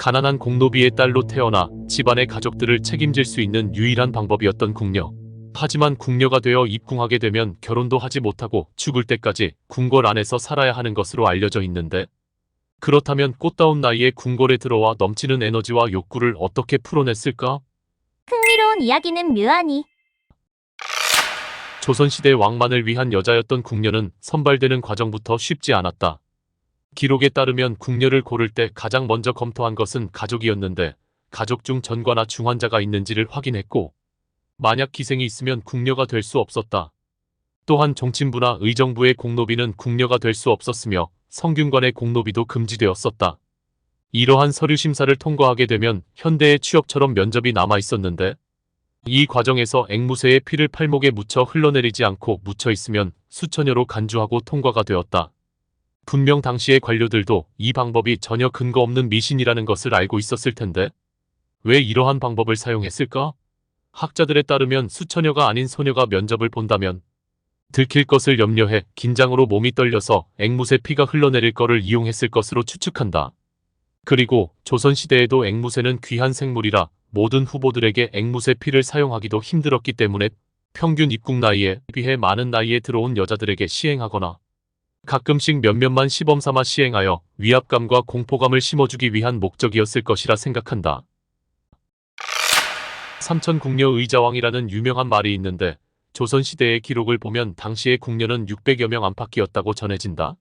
가난한 공노비의 딸로 태어나 집안의 가족들을 책임질 수 있는 유일한 방법이었던 궁녀. 하지만 궁녀가 되어 입궁하게 되면 결혼도 하지 못하고 죽을 때까지 궁궐 안에서 살아야 하는 것으로 알려져 있는데, 그렇다면 꽃다운 나이에 궁궐에 들어와 넘치는 에너지와 욕구를 어떻게 풀어냈을까? 흥미로운 이야기는 묘하니. 조선시대 왕만을 위한 여자였던 궁녀는 선발되는 과정부터 쉽지 않았다. 기록에 따르면 궁녀를 고를 때 가장 먼저 검토한 것은 가족이었는데, 가족 중 전과나 중환자가 있는지를 확인했고, 만약 기생이 있으면 궁녀가 될 수 없었다. 또한 종친부나 의정부의 공노비는 궁녀가 될 수 없었으며 성균관의 공노비도 금지되었었다. 이러한 서류 심사를 통과하게 되면 현대의 취업처럼 면접이 남아 있었는데, 이 과정에서 앵무새의 피를 팔목에 묻혀 흘러내리지 않고 묻혀 있으면 수천여로 간주하고 통과가 되었다. 분명 당시의 관료들도 이 방법이 전혀 근거 없는 미신이라는 것을 알고 있었을 텐데, 왜 이러한 방법을 사용했을까? 학자들에 따르면 수천여가 아닌 소녀가 면접을 본다면 들킬 것을 염려해 긴장으로 몸이 떨려서 앵무새 피가 흘러내릴 거를 이용했을 것으로 추측한다. 그리고 조선시대에도 앵무새는 귀한 생물이라 모든 후보들에게 앵무새 피를 사용하기도 힘들었기 때문에 평균 입궁 나이에 비해 많은 나이에 들어온 여자들에게 시행하거나 가끔씩 몇몇만 시범삼아 시행하여 위압감과 공포감을 심어주기 위한 목적이었을 것이라 생각한다. 삼천궁녀 의자왕이라는 유명한 말이 있는데, 조선시대의 기록을 보면 당시의 궁녀는 600여 명 안팎이었다고 전해진다.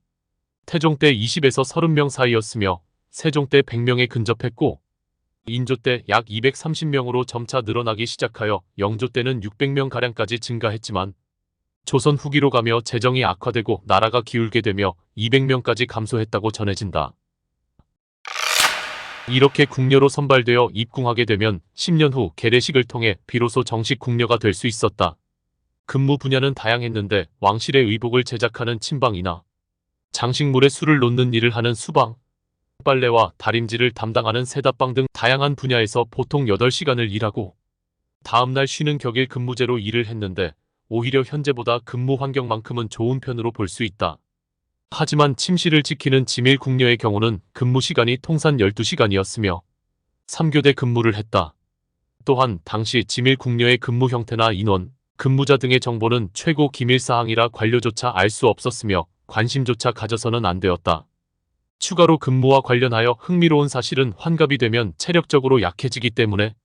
태종 때 20에서 30명 사이였으며 세종 때 100명에 근접했고, 인조 때 약 230명으로 점차 늘어나기 시작하여 영조 때는 600명가량까지 증가했지만, 조선 후기로 가며 재정이 악화되고 나라가 기울게 되며 200명까지 감소했다고 전해진다. 이렇게 궁녀로 선발되어 입궁하게 되면 10년 후 계례식을 통해 비로소 정식 궁녀가 될 수 있었다. 근무 분야는 다양했는데 왕실의 의복을 제작하는 침방이나 장식물에 술을 놓는 일을 하는 수방, 빨래와 다림질을 담당하는 세다방 등 다양한 분야에서 보통 8시간을 일하고 다음날 쉬는 격일 근무제로 일을 했는데, 오히려 현재보다 근무 환경만큼은 좋은 편으로 볼 수 있다. 하지만 침실을 지키는 지밀 궁녀의 경우는 근무 시간이 통산 12시간이었으며 3교대 근무를 했다. 또한 당시 지밀 궁녀의 근무 형태나 인원, 근무자 등의 정보는 최고 기밀사항이라 관료조차 알 수 없었으며 관심조차 가져서는 안 되었다. 추가로 근무와 관련하여 흥미로운 사실은 환갑이 되면 체력적으로 약해지기 때문에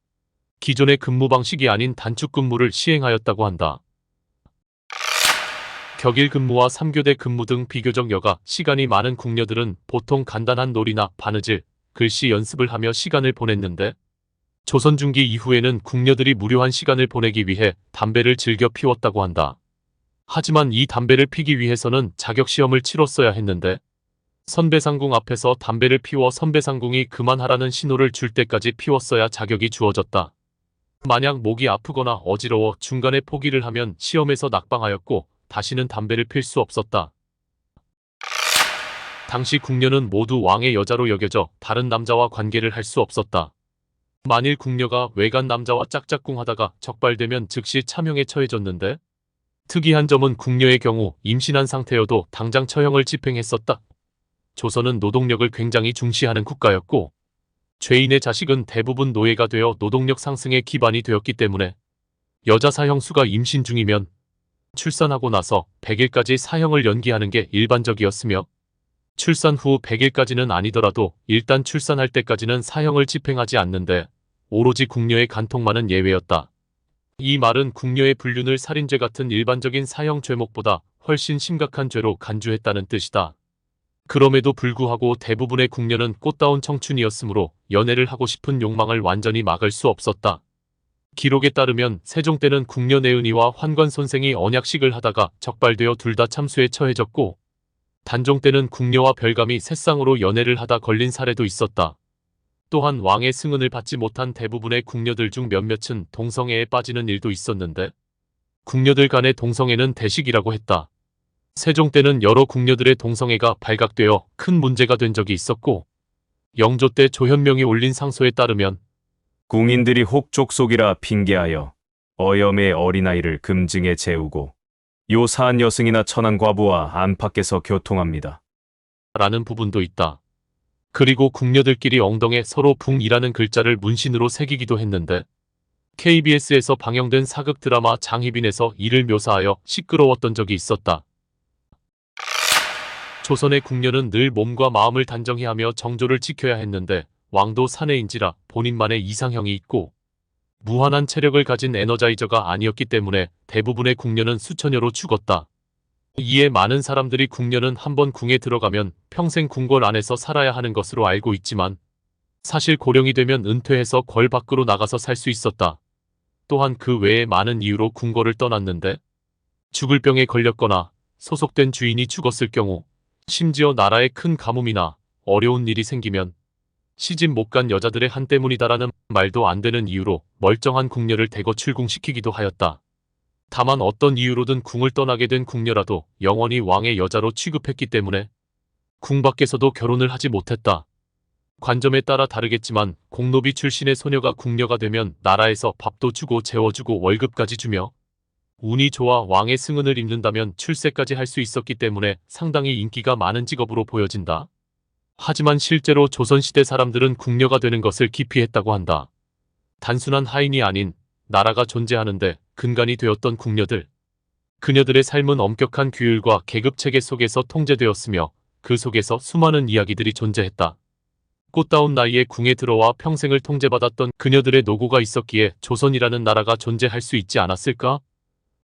기존의 근무 방식이 아닌 단축 근무를 시행하였다고 한다. 격일 근무와 3교대 근무 등 비교적 여가 시간이 많은 궁녀들은 보통 간단한 놀이나 바느질, 글씨 연습을 하며 시간을 보냈는데, 조선 중기 이후에는 궁녀들이 무료한 시간을 보내기 위해 담배를 즐겨 피웠다고 한다. 하지만 이 담배를 피기 위해서는 자격시험을 치렀어야 했는데, 선배상궁 앞에서 담배를 피워 선배상궁이 그만하라는 신호를 줄 때까지 피웠어야 자격이 주어졌다. 만약 목이 아프거나 어지러워 중간에 포기를 하면 시험에서 낙방하였고 다시는 담배를 필 수 없었다. 당시 궁녀는 모두 왕의 여자로 여겨져 다른 남자와 관계를 할 수 없었다. 만일 궁녀가 외간 남자와 짝짝꿍하다가 적발되면 즉시 참형에 처해졌는데, 특이한 점은 궁녀의 경우 임신한 상태여도 당장 처형을 집행했었다. 조선은 노동력을 굉장히 중시하는 국가였고, 죄인의 자식은 대부분 노예가 되어 노동력 상승의 기반이 되었기 때문에 여자 사형수가 임신 중이면 출산하고 나서 100일까지 사형을 연기하는 게 일반적이었으며, 출산 후 100일까지는 아니더라도 일단 출산할 때까지는 사형을 집행하지 않는데 오로지 궁녀의 간통만은 예외였다. 이 말은 궁녀의 불륜을 살인죄 같은 일반적인 사형 죄목보다 훨씬 심각한 죄로 간주했다는 뜻이다. 그럼에도 불구하고 대부분의 궁녀는 꽃다운 청춘이었으므로 연애를 하고 싶은 욕망을 완전히 막을 수 없었다. 기록에 따르면 세종 때는 궁녀 내은이와 환관 선생이 언약식을 하다가 적발되어 둘 다 참수에 처해졌고, 단종 때는 궁녀와 별감이 새쌍으로 연애를 하다 걸린 사례도 있었다. 또한 왕의 승은을 받지 못한 대부분의 궁녀들 중 몇몇은 동성애에 빠지는 일도 있었는데, 궁녀들 간의 동성애는 대식이라고 했다. 세종 때는 여러 궁녀들의 동성애가 발각되어 큰 문제가 된 적이 있었고, 영조 때 조현명이 올린 상소에 따르면 궁인들이 혹 족속이라 핑계하여 어염의 어린아이를 금증에 재우고 요사한 여승이나 천한 과부와 안팎에서 교통합니다. 라는 부분도 있다. 그리고 궁녀들끼리 엉덩에 서로 붕이라는 글자를 문신으로 새기기도 했는데 KBS에서 방영된 사극 드라마 장희빈에서 이를 묘사하여 시끄러웠던 적이 있었다. 조선의 궁녀는 늘 몸과 마음을 단정히 하며 정조를 지켜야 했는데 왕도 사내인지라 본인만의 이상형이 있고 무한한 체력을 가진 에너자이저가 아니었기 때문에 대부분의 궁녀는 수천여로 죽었다. 이에 많은 사람들이 궁녀는 한번 궁에 들어가면 평생 궁궐 안에서 살아야 하는 것으로 알고 있지만 사실 고령이 되면 은퇴해서 궐 밖으로 나가서 살 수 있었다. 또한 그 외에 많은 이유로 궁궐을 떠났는데 죽을 병에 걸렸거나 소속된 주인이 죽었을 경우 심지어 나라에 큰 가뭄이나 어려운 일이 생기면 시집 못 간 여자들의 한 때문이다라는 말도 안 되는 이유로 멀쩡한 궁녀를 대거 출궁시키기도 하였다. 다만 어떤 이유로든 궁을 떠나게 된 궁녀라도 영원히 왕의 여자로 취급했기 때문에 궁 밖에서도 결혼을 하지 못했다. 관점에 따라 다르겠지만 공노비 출신의 소녀가 궁녀가 되면 나라에서 밥도 주고 재워주고 월급까지 주며 운이 좋아 왕의 승은을 입는다면 출세까지 할 수 있었기 때문에 상당히 인기가 많은 직업으로 보여진다. 하지만 실제로 조선시대 사람들은 궁녀가 되는 것을 기피했다고 한다. 단순한 하인이 아닌 나라가 존재하는데 근간이 되었던 궁녀들. 그녀들의 삶은 엄격한 규율과 계급체계 속에서 통제되었으며 그 속에서 수많은 이야기들이 존재했다. 꽃다운 나이에 궁에 들어와 평생을 통제받았던 그녀들의 노고가 있었기에 조선이라는 나라가 존재할 수 있지 않았을까?